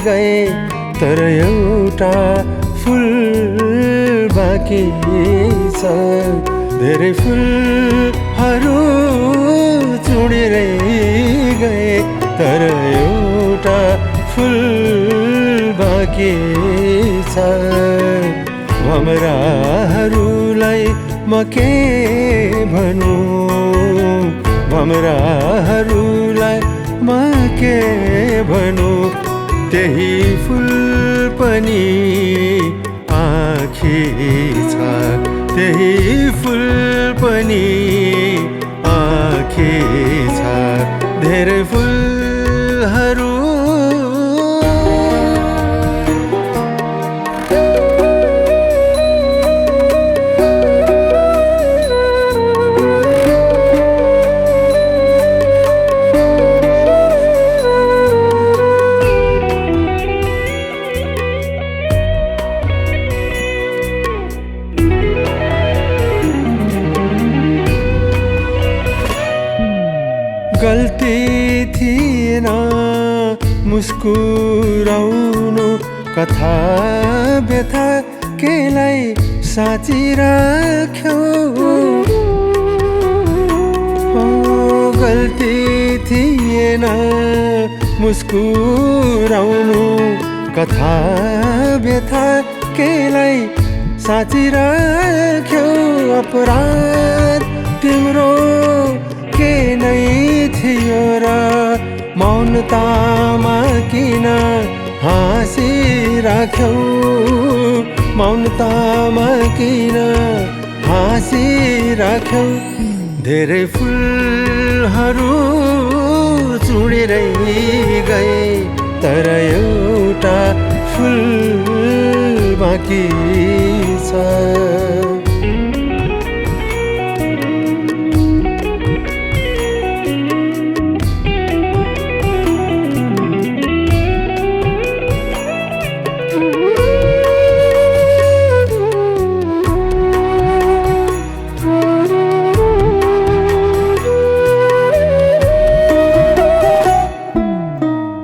गए तर एउटा फुल बाँकी छ। धेरै फुलहरू चुडेरै गए तर एउटा फुल बाँकी छ। भमराहरूलाई म के भनौँ, भमराहरूलाई म के भनौँ, त्यही फुल पनि आँखी छ, त्यही फुल पनि आँखी छ। धेरै फुलहरू गल्ती थिएन मुस्कुराउनु, कथा व्यथा केलाई साँची राख्यौ। गल्ती थिएन मुस्कुराउनु, कथा व्यथा केलाई साँची राख्यौ। अपराध तिम्रो के नै थियो र मौनतामा किन हाँसिराख्यौ, मौनतामा किन हाँसिराख्यौ। धेरै फुलहरू चुडेरै गए तर एउटा फुल बाँकी छ।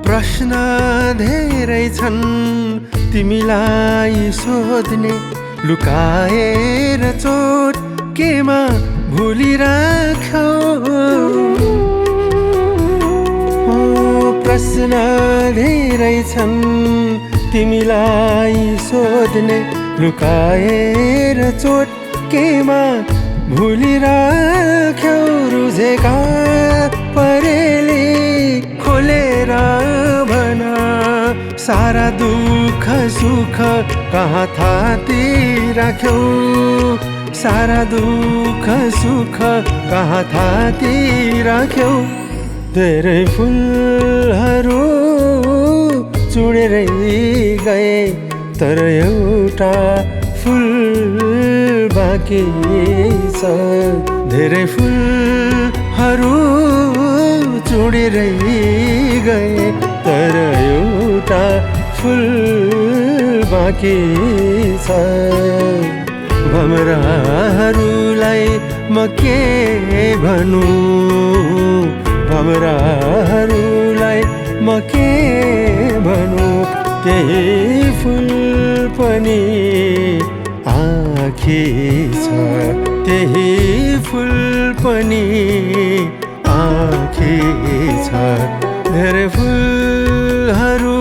प्रश्न धेरै छन् तिमीलाई सोध्ने, लुकाएर चोट केमा भुलिराख्यौ। प्रश्न धेरै छन् तिमीलाई सोध्ने, लुकाएर चोट केमा भुलिराख्यौ। रुझेका परेली खोलेर भन, सारा दुःख सुख कहाँ थाती राख्यौ, सारा दुःख सुख कहाँ थाती राख्यौ। धेरै फुलहरू चुडेरै गए तर एउटा फुल बाँकी छ। धेरै फुलहरू चुडेरै गए तर एउटा फुल बाँकी छ। भमराहरूलाई म के भनौँ, भमराहरूलाई म के भनौँ, त्यही फुल पनि आँखी छ, त्यही फुल पनि आँखी छ। धेरै फुलहरू